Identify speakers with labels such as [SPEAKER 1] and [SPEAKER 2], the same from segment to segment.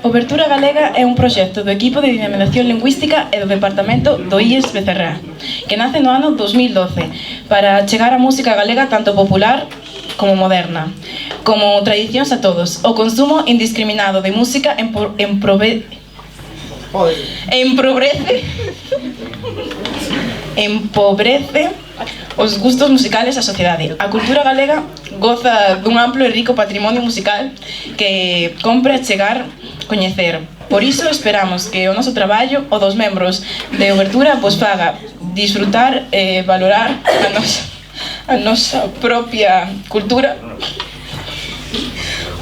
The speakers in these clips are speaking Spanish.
[SPEAKER 1] Obertura Galega é un proxecto do equipo de dinamización lingüística e do departamento do IES Becerra, que nace no ano 2012 para chegar a música galega tanto popular como moderna, como tradicións a todos, o consumo indiscriminado de música empobrece os gustos musicales da sociedade. A cultura galega goza dun amplo e rico patrimonio musical que compre chegar coñecer. Por iso esperamos que o noso traballo, o dos membros de Obertura, vos faga disfrutar e valorar a nosa propia cultura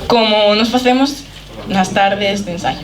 [SPEAKER 1] como nos facemos nas tardes de ensaio.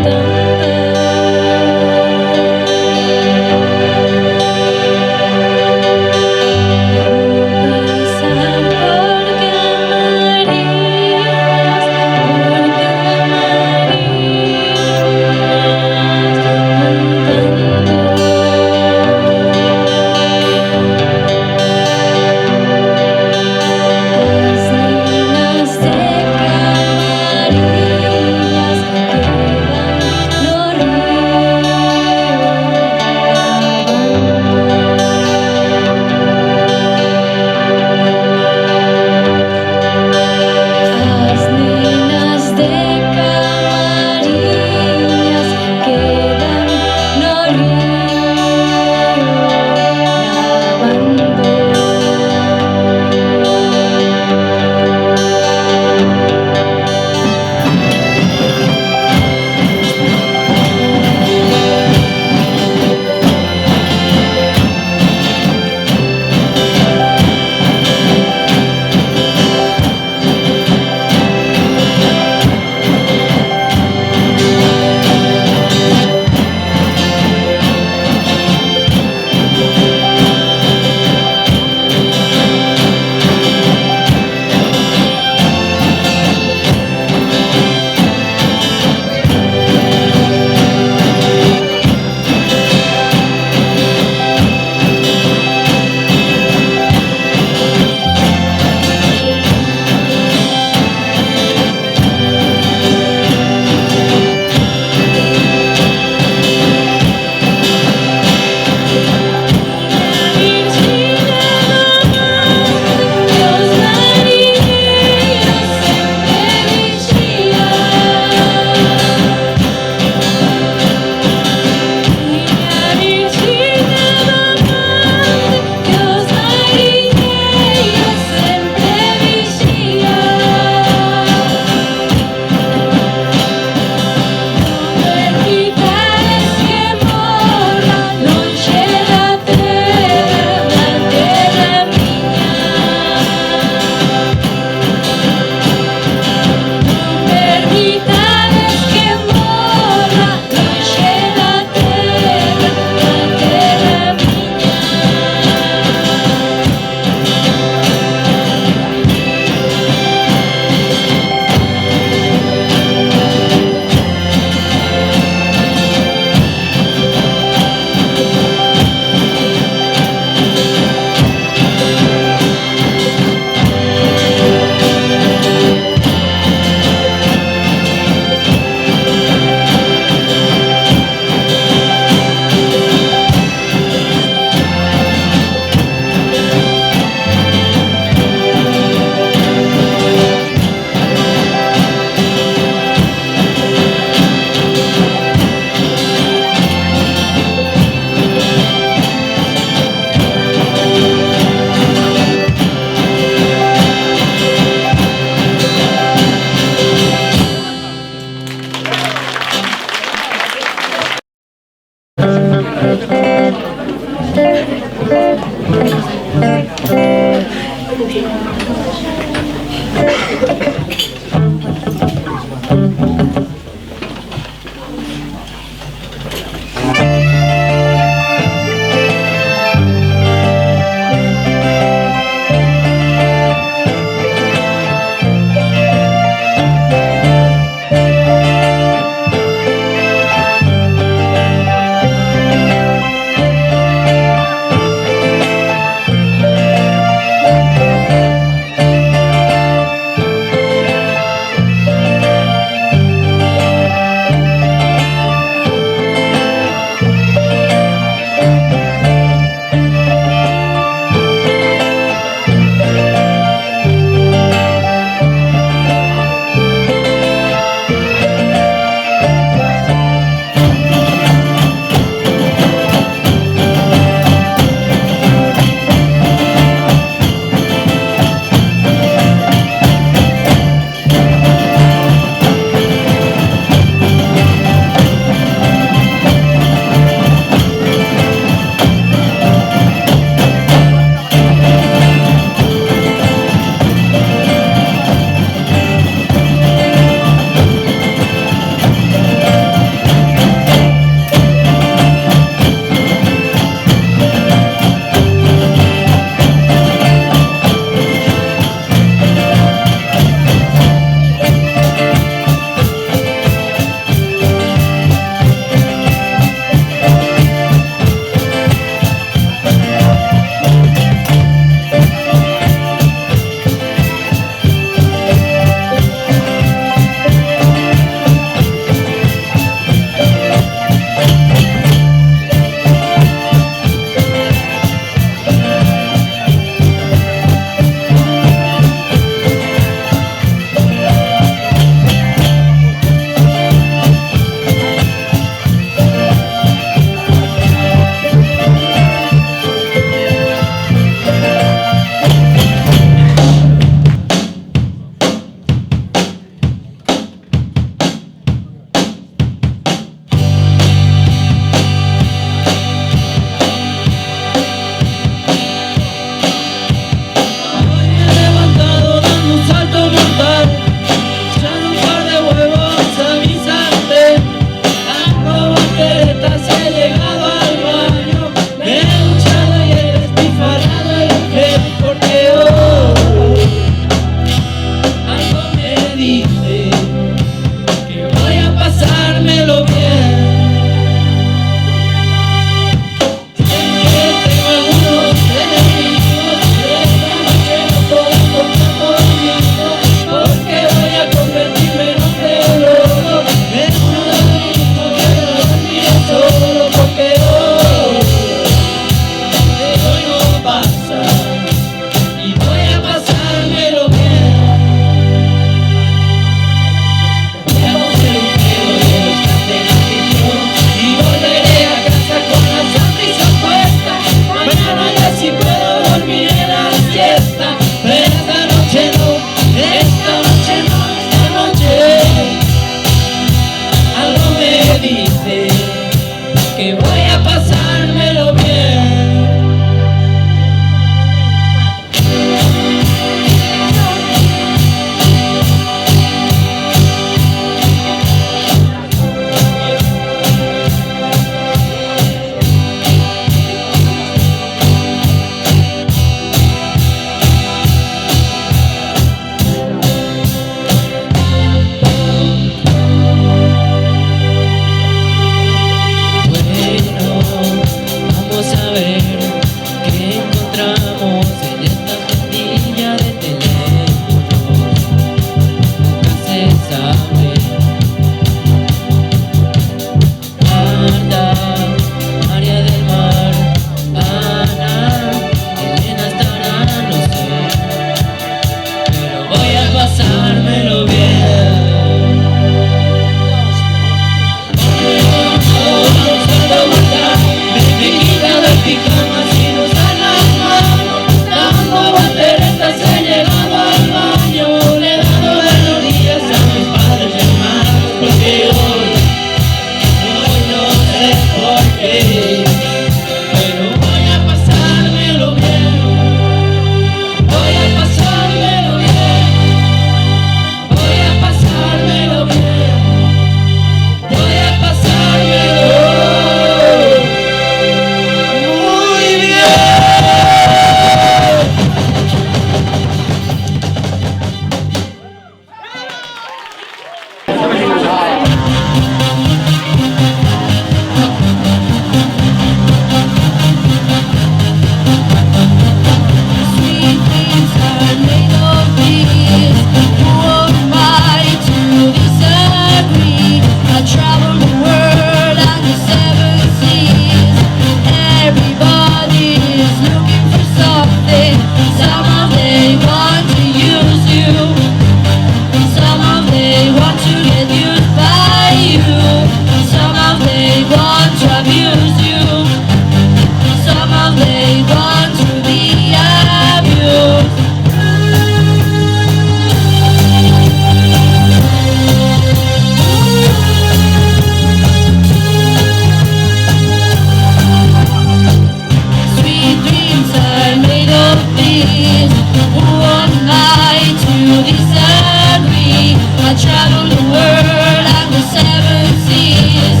[SPEAKER 2] I travel the world and the seven seas.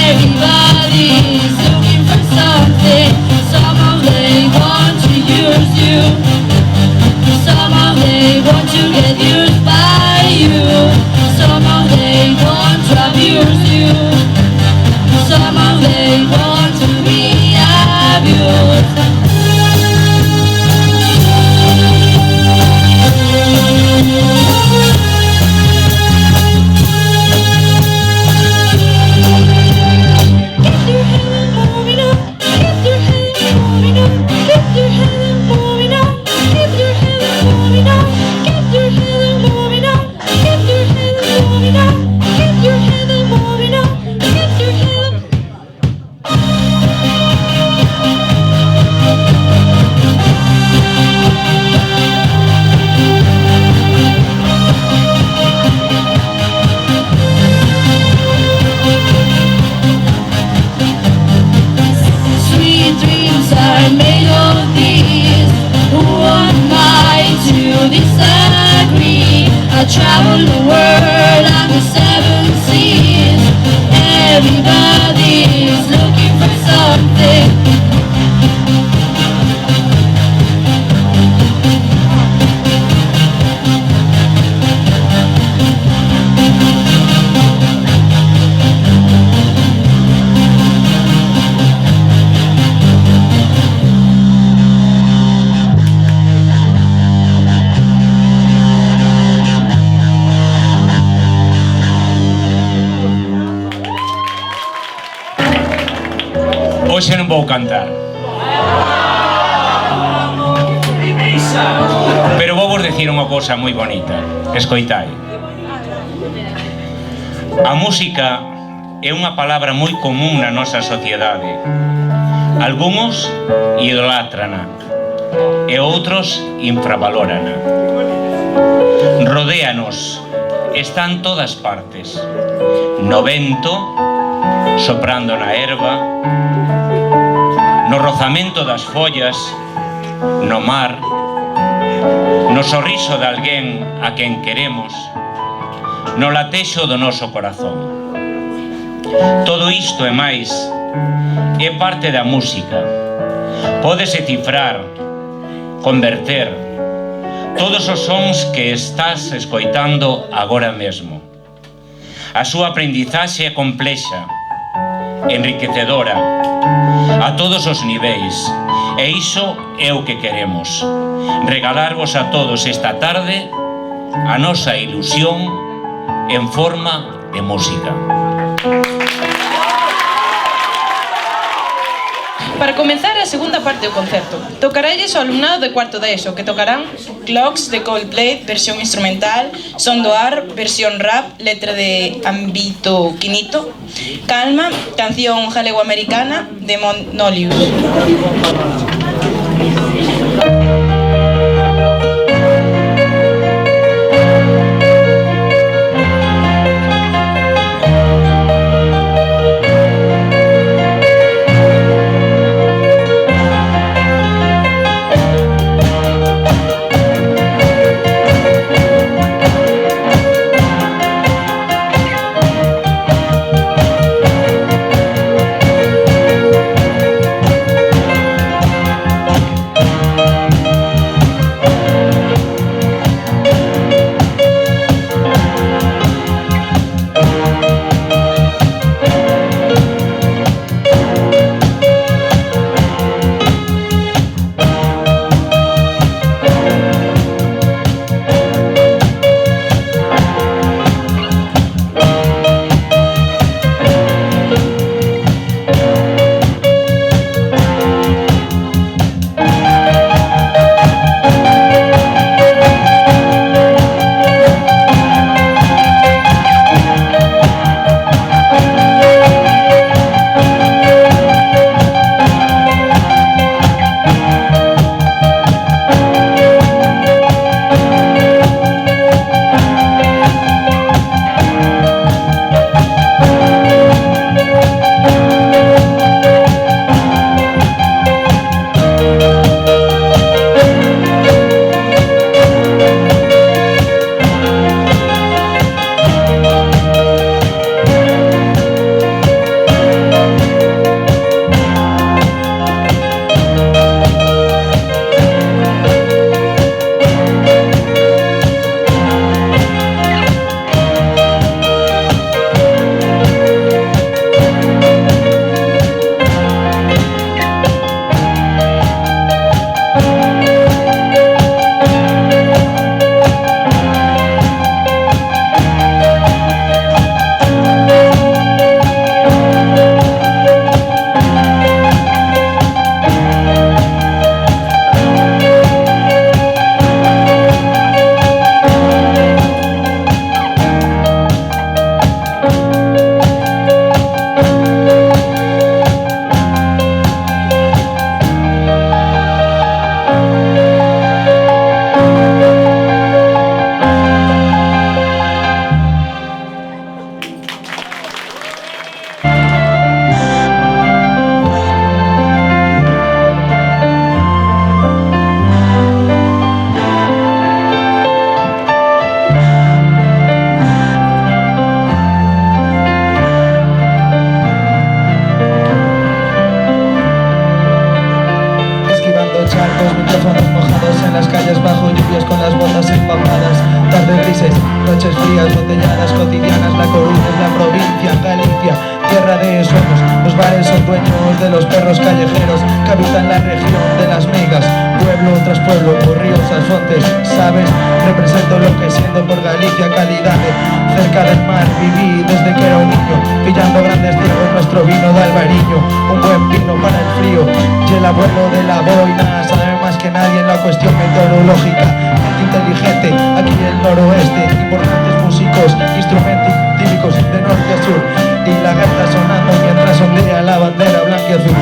[SPEAKER 2] Everybody's looking for something. Somehow they want to use you. Somehow they want to get used by you. Somehow they want to abuse you. Somehow they want to be abused. I travel the world and the seven seas. Everybody's looking for something.
[SPEAKER 3] Hoxe non vou cantar, pero vou vos decir unha cousa moi bonita. Escoitai. A música é unha palabra moi común na nosa sociedade. Algúns idolátrana e outros infravalórana. Rodéanos, está en todas partes. No vento, soprando na herba, no rozamento das follas, no mar, no sorriso de alguén a quen queremos, no latexo do noso corazón. Todo isto e máis é parte da música. Pódese cifrar, converter todos os sons que estás escoitando agora mesmo. A súa aprendizaxe é complexa, enriquecedora, a todos os niveis, e iso é o que queremos, regalarvos a todos esta tarde a nosa ilusión en forma de música.
[SPEAKER 1] Para comenzar a segunda parte do concerto, tocaralles ao alumnado de cuarto de ESO, que tocarán Clocks de Coldplay, versión instrumental, Son do Ar, versión rap, letra de Ambito Quinito, Calma, canción galego-americana de Monolius.
[SPEAKER 4] noches frías, botelladas cotidianas. La Coruña es la provincia, Galicia, tierra de sueños. Los bares son dueños de los perros callejeros que habitan la región de las megas. Pueblo tras pueblo, por ríos, montes, ¿sabes? Represento lo que siento por Galicia, calidad. Cerca del mar viví desde que era un niño, pillando grandes tiempos nuestro vino de Albariño. Un buen vino para el frío, y el abuelo de la boina sabe más que nadie en la cuestión meteorológica. Gente inteligente, aquí el noroeste, importantes músicos, instrumentos típicos de norte a sur, y la gaita sonando mientras ondea la bandera blanca y azul.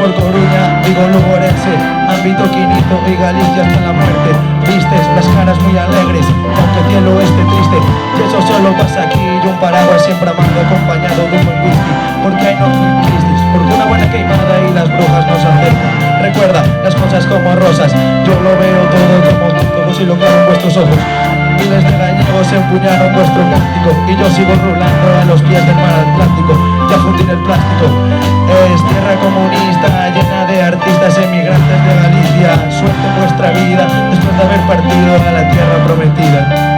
[SPEAKER 4] Por Coruña, digo lugorense, ámbito quinito y Galicia hasta la muerte. Vistes las caras muy alegres, aunque el cielo esté triste, y eso solo pasa aquí. Y un paraguas siempre amando, acompañado de un buen whisky, porque hay no tristes, porque una buena queimada y las brujas nos acercan. Recuerda las cosas como rosas, yo lo veo todo como todo si lo claro en vuestros ojos. Miles de gallegos empuñaron vuestro cántico, y yo sigo rulando a los pies del mar Atlántico, ya fundir el plástico. Es tierra comunista llena de artistas emigrantes de Galicia. Suerte en vuestra vida después de haber partido a la tierra prometida.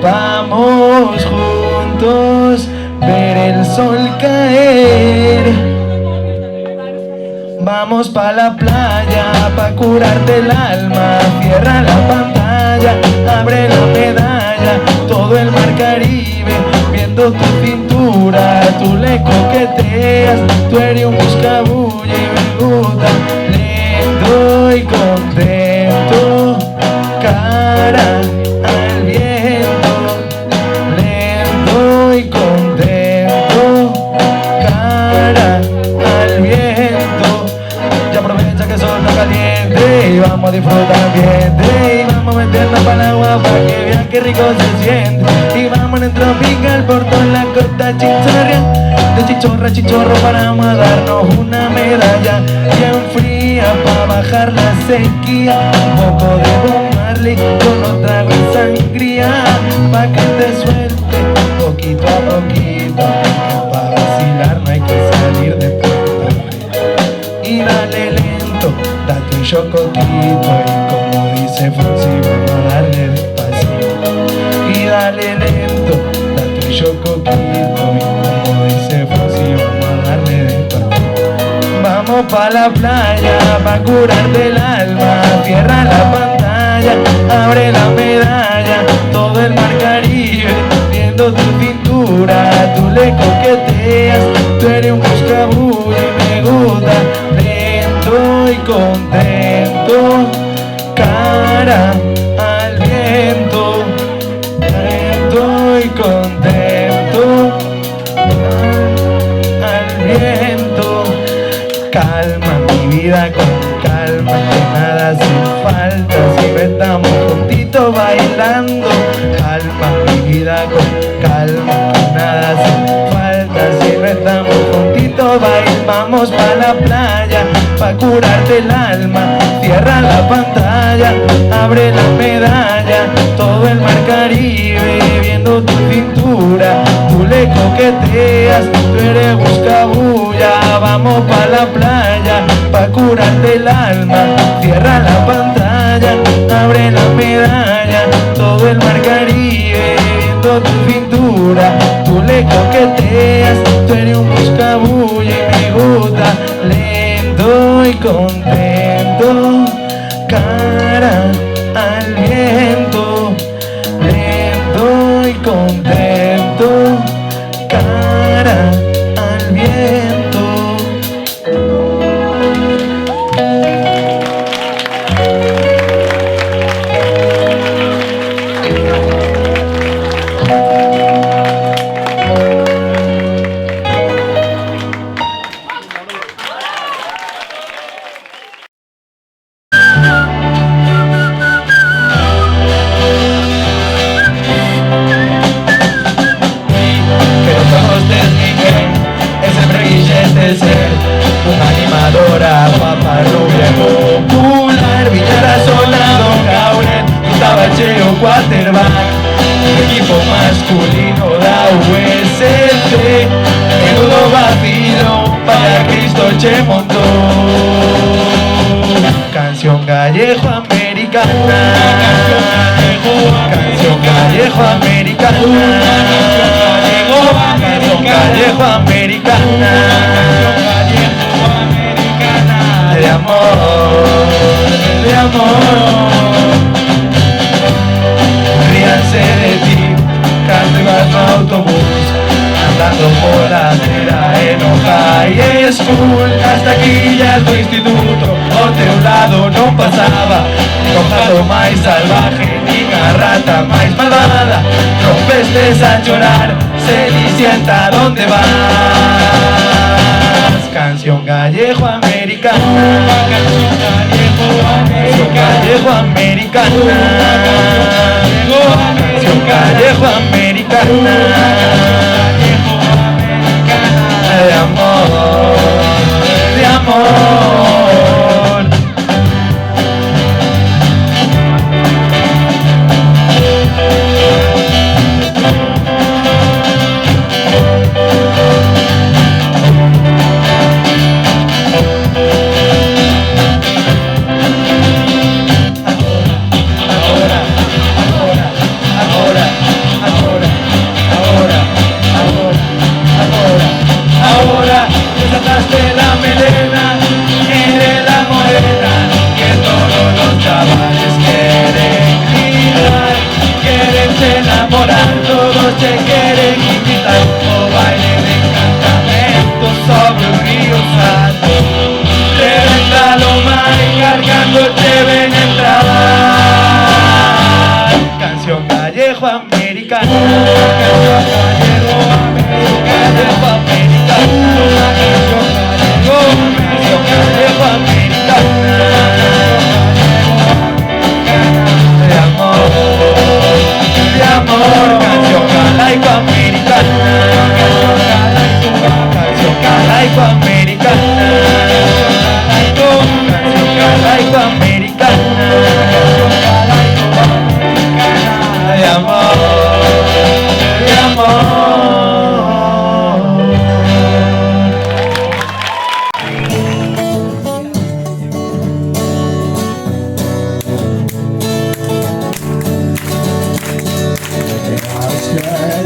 [SPEAKER 4] Vamos juntos ver el sol caer. Vamos pa' la playa pa' curarte el alma. Cierra la pantalla, abre la medalla. Todo el mar Caribe viendo tu cintura. Tú le coqueteas, tú eres un buscabulla y me gusta. Lento y contento, cara al viento. Lento y contento, cara al viento. Ya aprovecha que el sol está caliente y vamos a disfrutar el ambiente. Y vamos a meternos para el agua para que vean qué rico se siente. Y vamos en el tropical por toda la costa chicharra. De chichorra a chichorro paramos a darnos una medalla bien fría para bajar la sequía. Un poco de Bob Marley con un trago de sangría pa' que te suelte poquito a poquito. Pa' vacilar no hay que salir de puerta. Y dale lento, date un chocoquito. Y como dice Fonsi, vamos a darle despacito. Y dale lento, date un chocoquito. Y como dice Fonsi, vamos a darle despacito. Vamos pa' la playa, pa' curarte el alma. Cierra la pantalla, abre la medalla. Todo el mar Caribe viendo tu cintura. Tú le coqueteas, tú eres un buscabulla y me gusta. Lento y contento, cara al viento. Lento y contento, al viento. Calma mi vida con calma, que nada hace falta si no estamos juntitos bailando. Calma mi vida con calma, que nada hace falta si no estamos juntitos bailando. Vamos pa' la playa, pa' curarte el alma. Cierra la pantalla, abre la medalla, todo el mar Caribe viendo tu cintura. Tú le coqueteas, tú eres buscabulla. Vamos pa' la playa, pa' curarte el alma. Cierra la pantalla, abre la medalla, todo el mar Caribe viendo tu cintura. Tú le coqueteas, tú eres un buscabulla y me gusta lento y contento, cara al viento, lento y contento, cara al viento. Una animadora, guapa, rubia, popular, Villara, Solado, Gauret, Tabacheo, quarterback, equipo masculino da USC, menudo vacilo, para Cristo Che montó. Canción gallego-americana, canción gallego-americana, canción gallego-americana, de amor, de amor. Ríanse de ti, cuando ibas no autobús, andando por la acera en High School. Hasta aquí ya tu instituto, o teu lado no pasaba, cojado máis salvaje, ni garrata máis malvada. Rompestes a llorar, Cenicienta, ¿dónde vas? Canción gallego-americana, canción gallego-americana, canción gallego-americana, de amor, de amor. Ahora desataste la melena, eres la morena que todos los chavales quieren gritar, quieren enamorar, todos te quieren invitar, o baile de encantamiento sobre un río santo. Reventa lo mar y cargando te ven entrar. Canción gallego-americana, canción gallego-americana, de amor, de amor. Canción galaico-americana, canción galaico-americana, canción galaico-americana, de amor, de amor.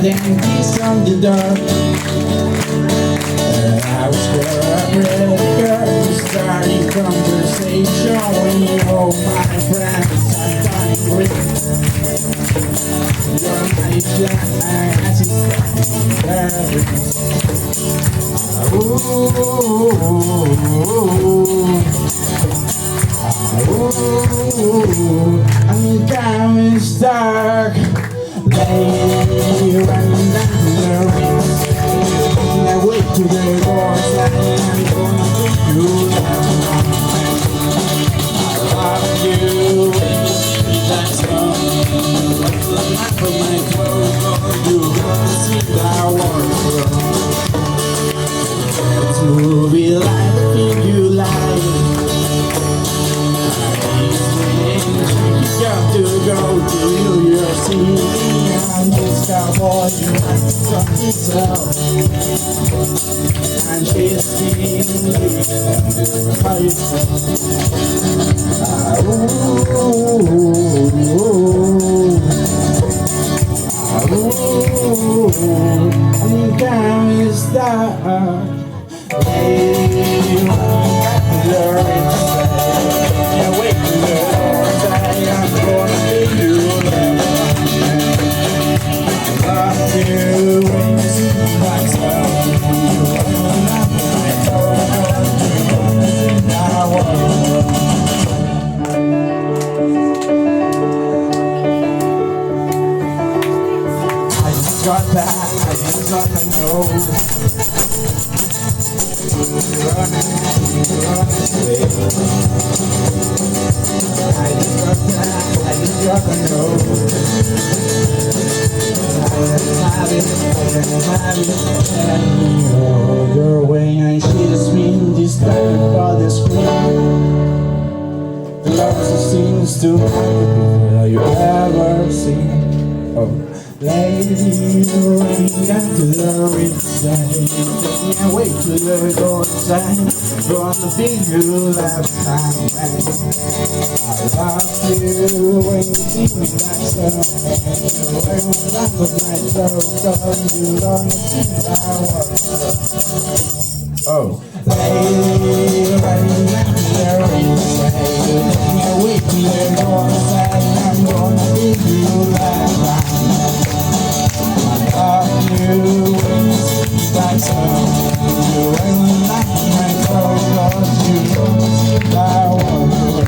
[SPEAKER 5] Peace on the dark. I was scared, girl, starting conversation with all my friends. I'm dying with your nation and I'm coming dark. Lady running down the rings, taking away to the doors, and I'm gonna take you down. I love you, that's all. What's the matter, my clothes? You gonna see that world. To be like the thing you like. boy, you like to talk yourself. And she's feeling how you feel. And can't stop. Hey, learn to say, yeah, wait to learn, say I'm gonna be you. I love you when you see my soul. I just got that, I just got the nose. Running away. I just got that, I just got the nose. I your way and she just been distracted by the screen. The love seems to make the people you ever seen. Oh, lady, you ain't got to learn it inside. Can't wait to let it go inside. Gonna be you last time. I love you when you see me like so. You ain't laugh at myself, cause you don't see my work. Oh, lady, can't wait to let it go inside. I'm gonna be you last time. I love you when you see me like so. You ain't laugh at myself, cause you don't see my work.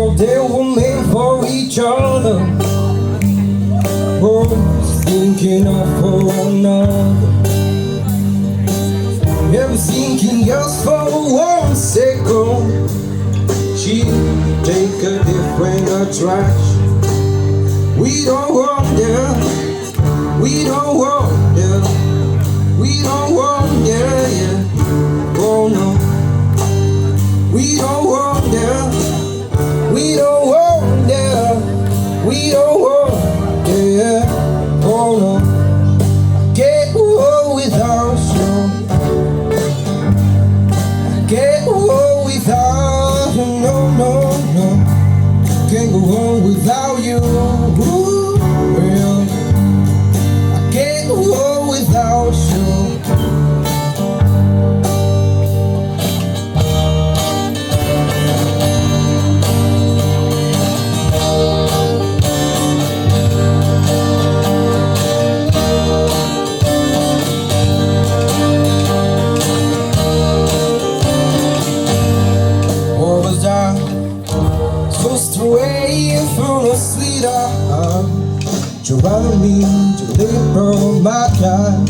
[SPEAKER 5] Oh, they were made for each other. Oh, thinking of one another. Never thinking just for 1 second. She take a different attraction. We don't want them. We don't want them. We don't want them. Yeah. Oh no. We don't want them. We don't want them. We don't want them. Oh no. Can't go without you. Can't go without you. No, no, no. Can't go home without you. Ooh, well, I can't go without you. You rather me to live from my kind.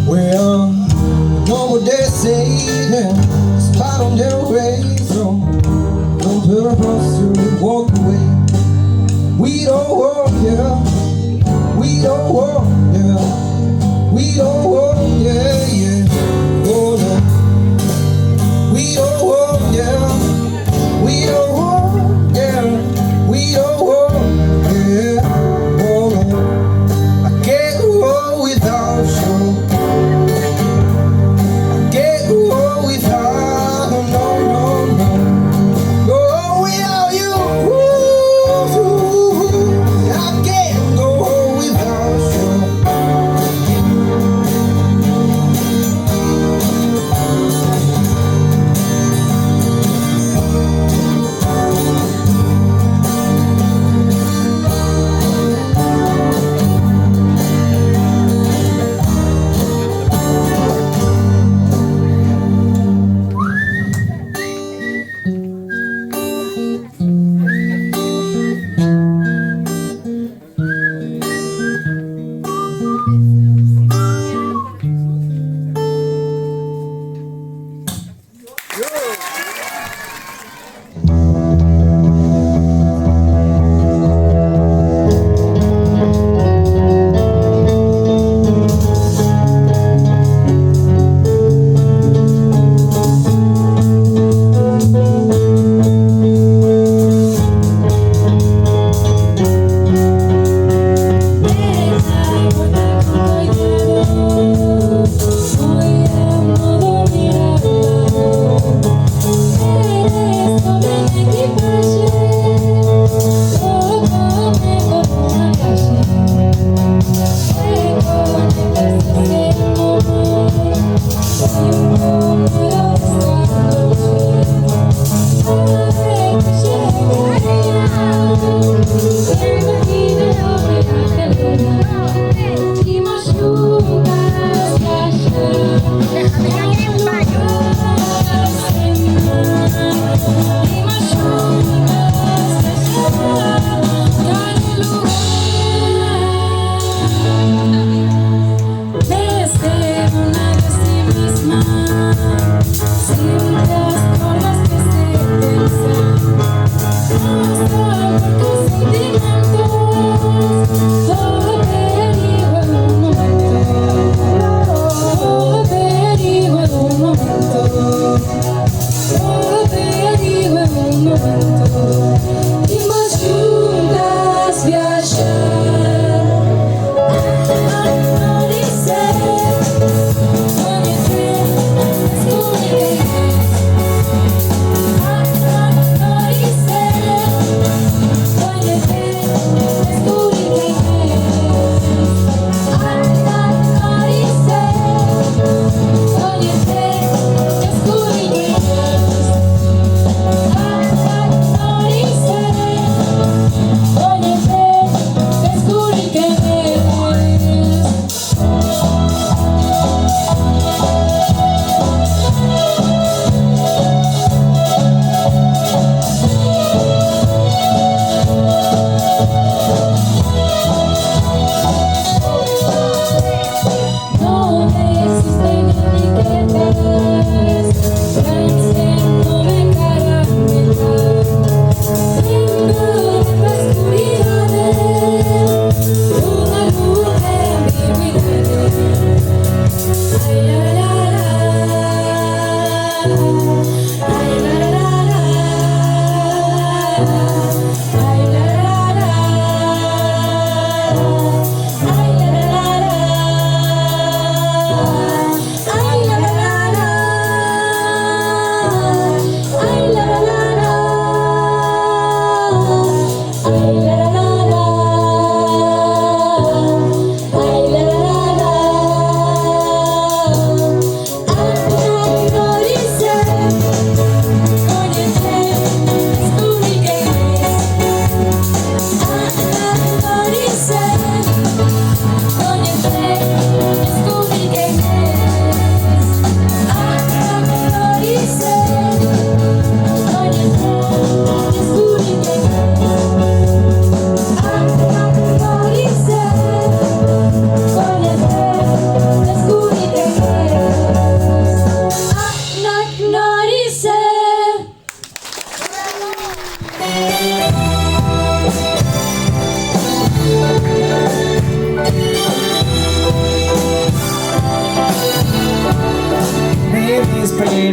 [SPEAKER 5] Well, you know what they say, it's part on their way. So don't purpose to walk away. We don't walk, yeah. We don't walk, yeah. We don't walk, yeah, yeah. Oh no. We don't walk, yeah. We don't walk, yeah. We don't walk, yeah.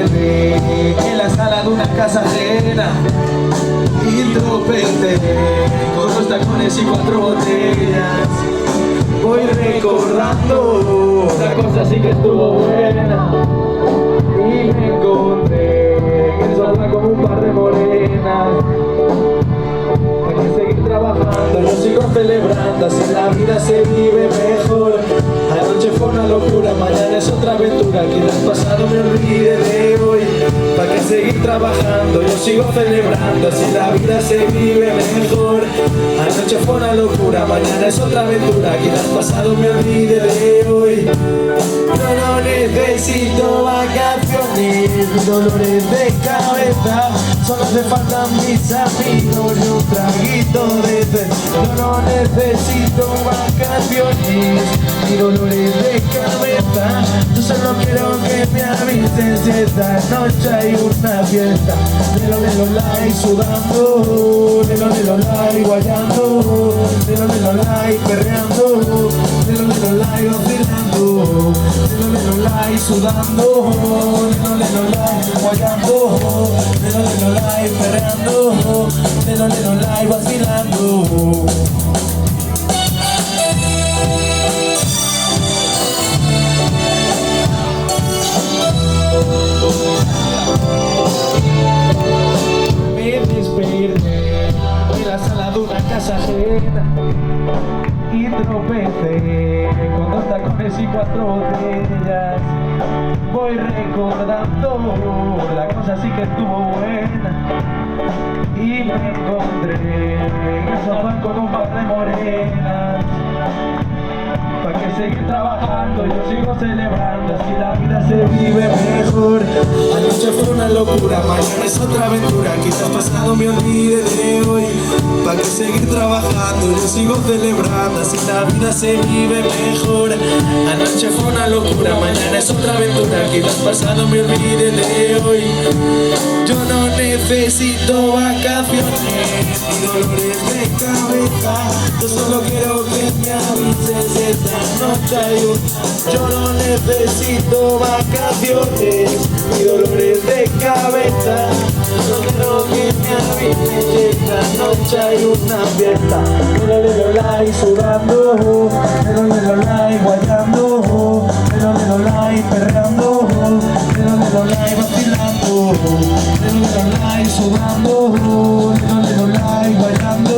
[SPEAKER 4] desperté en la sala de una casa ajena y tropecé con los tacones y 4 botellas. Voy recordando, la cosa sí que estuvo buena y me encontré en el sofá con un par de morenas. Hay que seguir trabajando, yo sigo celebrando, así la vida se vive mejor. Anoche fue una locura, mañana es otra aventura, quizás pasado me olvide de hoy. Para que seguir trabajando, yo sigo celebrando, así la vida se vive mejor. Anoche fue una locura, mañana es otra aventura, quizás pasado me olvide de hoy. Yo no necesito vacaciones, mis dolores de cabeza solo hace falta mis amigos y un traguito de cerveza. Yo no necesito vacaciones, mis dolores de cabeza. Yo solo quiero que me avisen si esta noche hay una fiesta. Lelo lai sudando, lelo lai guayando, lelo lai perreando, lelo lai vacilando, lelo lai sudando, lelo lai guayando, lelo lai perreando, lelo lai vacilando. Me desperté en la sala de una casa ajena y tropecé con 2 tacones y 4 botellas. Voy recordando, la cosa sí que estuvo buena y me encontré en el sofá con un par de morenas. Para que seguir trabajando, yo sigo celebrando, así la vida se vive mejor. Anoche fue una locura, mañana es otra aventura, quizás pasado me olvide de hoy. Para que seguir trabajando, yo sigo celebrando, así la vida se vive mejor. Anoche fue una locura, mañana es otra aventura, quizás pasado me olvide de hoy. Yo no necesito vacaciones ni dolores de cabeza, yo solo quiero que me avises esta noche hay una. Yo no necesito vacaciones ni dolores de cabeza, yo solo quiero que me avises esta noche hay una fiesta. Lelo lai sudando, lelo lai guayando, lelo lai perreando, lelo lai vacilando, lelo lai sudando, lelo lai guayando,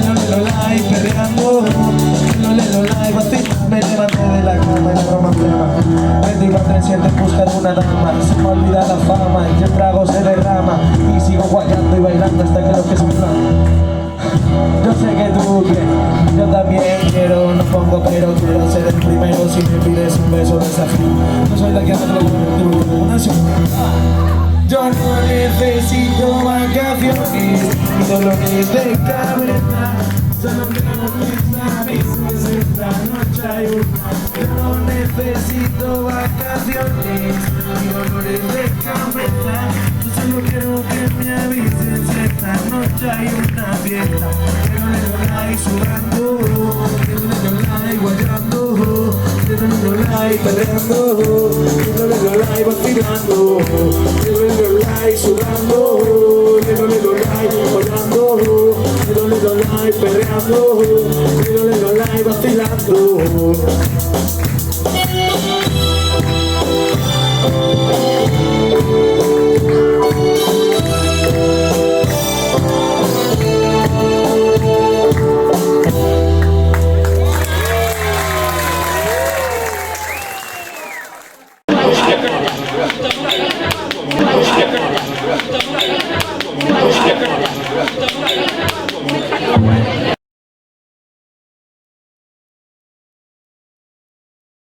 [SPEAKER 4] lelo lai perreando, lelo lai vacilando. Me levanté de la cama y la broma flema, 24/7 en busca de una dama. Se me olvida la fama y el trago se derrama, y sigo guayando y bailando hasta que lo que es un plan. Yo sé que tú quieres, yo también quiero, no pongo quiero ser el primero si me pides un beso de desafío. No soy la que hace lo que una acción. Yo no necesito vacaciones ni dolores de cabeza, solo quiero mis amigos esta noche hay una. Yo no necesito vacaciones ni dolores de cabeza, yo solo quiero que me avisen si esta noche hay una fiesta. Lelo lai sudando, lelo lai guayando, lelo lai perreando, lelo lai vacilando, lelo lai sudando, lelo lai guayando, lelo lai perreando, lelo lai vacilando.